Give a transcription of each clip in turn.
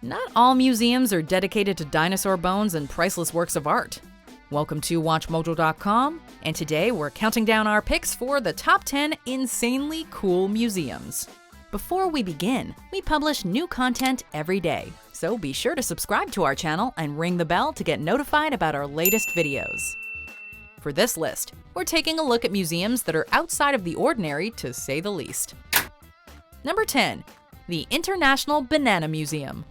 Not all museums are dedicated to dinosaur bones and priceless works of art. Welcome to WatchMojo.com, and today we're counting down our picks for the top 10 insanely cool museums. Before we begin, we publish new content every day, so be sure to subscribe to our channel and ring the bell to get notified about our latest videos. For this list, we're taking a look at museums that are outside of the ordinary, to say the least. Number 10. The International Banana Museum.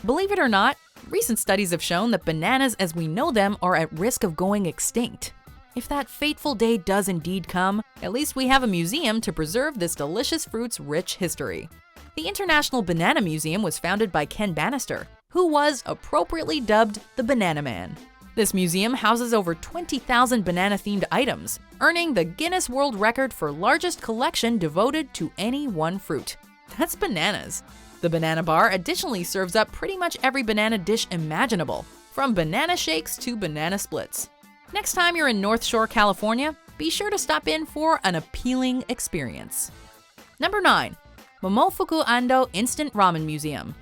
Believe it or not, recent studies have shown that bananas as we know them are at risk of going extinct. If that fateful day does indeed come, at least we have a museum to preserve this delicious fruit's rich history. The International Banana Museum was founded by Ken Bannister, who was appropriately dubbed the Banana Man. This museum houses over 20,000 banana-themed items, earning the Guinness World Record for largest collection devoted to any one fruit. That's bananas. The Banana Bar additionally serves up pretty much every banana dish imaginable, from banana shakes to banana splits. Next time you're in North Shore, California, be sure to stop in for an appealing experience. Number 9. Momofuku Ando Instant Ramen Museum.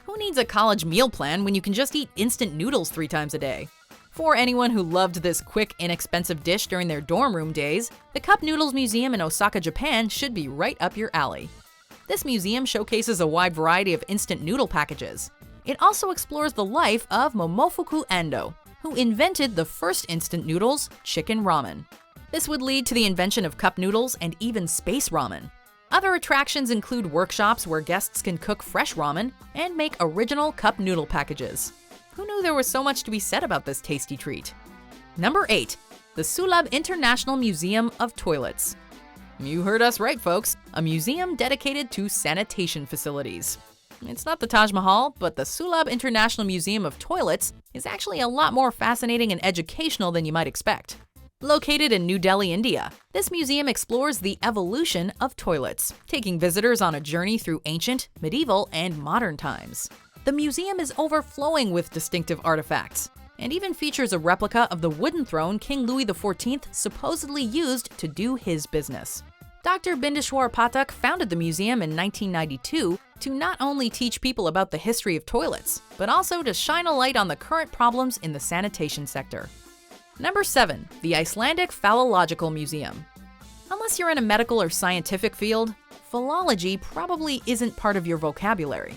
Who needs a college meal plan when you can just eat instant noodles 3 times a day? For anyone who loved this quick, inexpensive dish during their dorm room days, the Cupnoodles Museum in Osaka, Japan should be right up your alley. This museum showcases a wide variety of instant noodle packages. It also explores the life of Momofuku Ando, who invented the first instant noodles, chicken ramen. This would lead to the invention of cup noodles and even space ramen. Other attractions include workshops where guests can cook fresh ramen and make original cup noodle packages. Who knew there was so much to be said about this tasty treat? Number 8. The Sulabh International Museum of Toilets. You heard us right, folks. A museum dedicated to sanitation facilities. It's not the Taj Mahal, but the Sulabh International Museum of Toilets is actually a lot more fascinating and educational than you might expect. Located in New Delhi, India, this museum explores the evolution of toilets, taking visitors on a journey through ancient, medieval, and modern times. The museum is overflowing with distinctive artifacts, and even features a replica of the wooden throne King Louis XIV supposedly used to do his business. Dr. Bindeshwar Pathak founded the museum in 1992 to not only teach people about the history of toilets, but also to shine a light on the current problems in the sanitation sector. Number 7. The Icelandic Phallological Museum. Unless you're in a medical or scientific field, phallology probably isn't part of your vocabulary.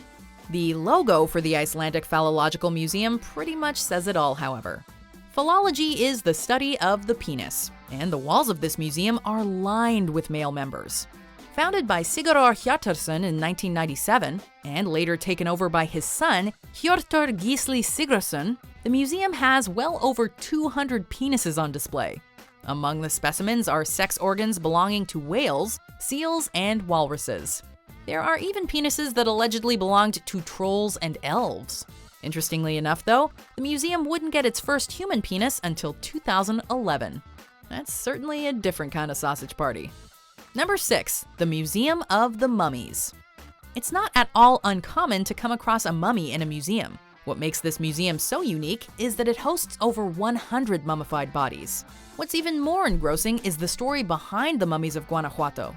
The logo for the Icelandic Phallological Museum pretty much says it all, however. Phallology is the study of the penis, and the walls of this museum are lined with male members. Founded by Sigurður Hjartarson in 1997, and later taken over by his son, Hjörtur Gísli Sigurðsson, the museum has well over 200 penises on display. Among the specimens are sex organs belonging to whales, seals, and walruses. There are even penises that allegedly belonged to trolls and elves. Interestingly enough, though, the museum wouldn't get its first human penis until 2011. That's certainly a different kind of sausage party. Number 6. The Museum of the Mummies. It's not at all uncommon to come across a mummy in a museum. What makes this museum so unique is that it hosts over 100 mummified bodies. What's even more engrossing is the story behind the mummies of Guanajuato.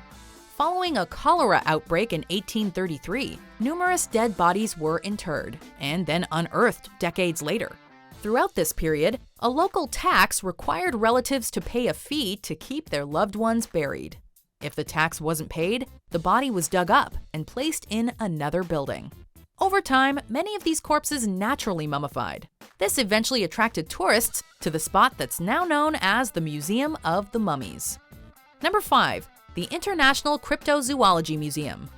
Following a cholera outbreak in 1833, numerous dead bodies were interred and then unearthed decades later. Throughout this period, a local tax required relatives to pay a fee to keep their loved ones buried. If the tax wasn't paid, the body was dug up and placed in another building. Over time, many of these corpses naturally mummified. This eventually attracted tourists to the spot that's now known as the Museum of the Mummies. Number 5. The International Cryptozoology Museum.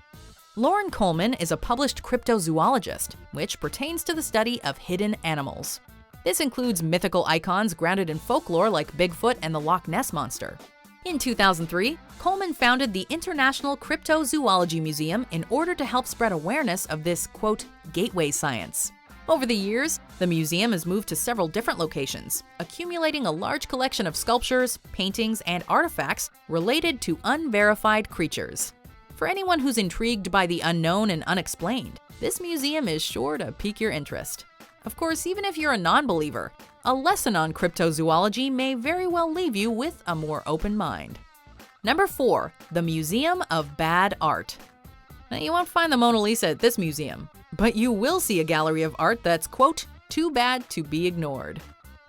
Lauren Coleman is a published cryptozoologist, which pertains to the study of hidden animals. This includes mythical icons grounded in folklore like Bigfoot and the Loch Ness Monster. In 2003, Coleman founded the International Cryptozoology Museum in order to help spread awareness of this, quote, gateway science. Over the years, the museum has moved to several different locations, accumulating a large collection of sculptures, paintings, and artifacts related to unverified creatures. For anyone who's intrigued by the unknown and unexplained, this museum is sure to pique your interest. Of course, even if you're a non-believer, a lesson on cryptozoology may very well leave you with a more open mind. Number 4. The Museum of Bad Art. Now, you won't find the Mona Lisa at this museum, but you will see a gallery of art that's, quote, too bad to be ignored.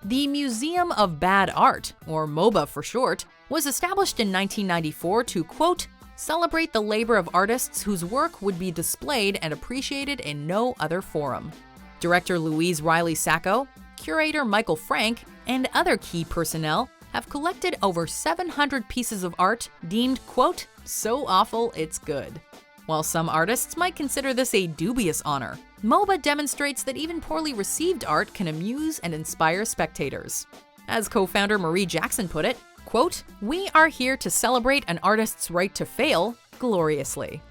The Museum of Bad Art, or MOBA for short, was established in 1994 to, quote, celebrate the labor of artists whose work would be displayed and appreciated in no other forum. Director Louise Riley Sacco, curator Michael Frank, and other key personnel have collected over 700 pieces of art deemed, quote, so awful it's good. While some artists might consider this a dubious honor, MOBA demonstrates that even poorly received art can amuse and inspire spectators. As co-founder Marie Jackson put it, quote, we are here to celebrate an artist's right to fail gloriously.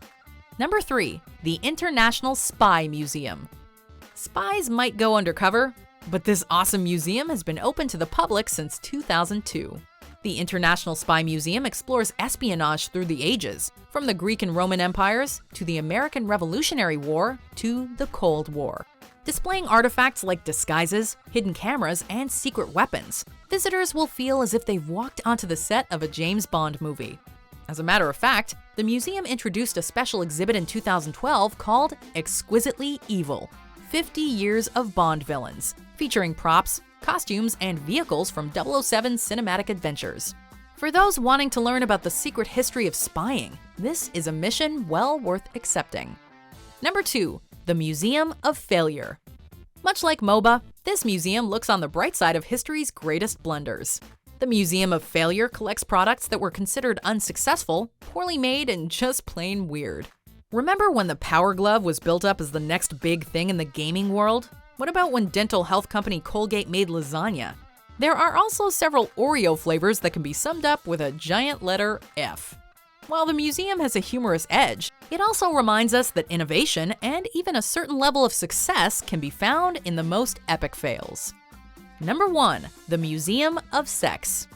Number 3, the International Spy Museum. Spies might go undercover, but this awesome museum has been open to the public since 2002. The International Spy Museum explores espionage through the ages, from the Greek and Roman empires to the American Revolutionary War to the Cold War. Displaying artifacts like disguises, hidden cameras, and secret weapons, visitors will feel as if they've walked onto the set of a James Bond movie. As a matter of fact, the museum introduced a special exhibit in 2012 called Exquisitely Evil: 50 Years of Bond Villains, featuring props, costumes, and vehicles from 007 cinematic adventures. For those wanting to learn about the secret history of spying, this is a mission well worth accepting. Number 2, the Museum of Failure. Much like MOBA, this museum looks on the bright side of history's greatest blunders. The Museum of Failure collects products that were considered unsuccessful, poorly made, and just plain weird. Remember when the Power Glove was built up as the next big thing in the gaming world? What about when dental health company Colgate made lasagna? There are also several Oreo flavors that can be summed up with a giant letter F. While the museum has a humorous edge, it also reminds us that innovation and even a certain level of success can be found in the most epic fails. Number 1, the Museum of Sex.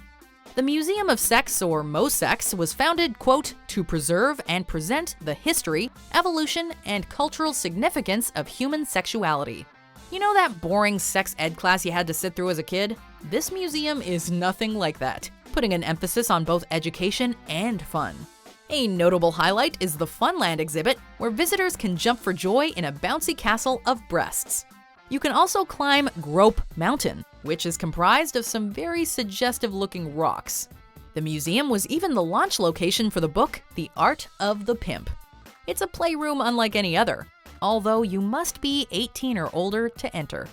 The Museum of Sex, or MoSex, was founded, quote, to preserve and present the history, evolution, and cultural significance of human sexuality. You know that boring sex ed class you had to sit through as a kid? This museum is nothing like that, putting an emphasis on both education and fun. A notable highlight is the Funland exhibit, where visitors can jump for joy in a bouncy castle of breasts. You can also climb Grope Mountain, which is comprised of some very suggestive-looking rocks. The museum was even the launch location for the book The Art of the Pimp. It's a playroom unlike any other, although you must be 18 or older to enter.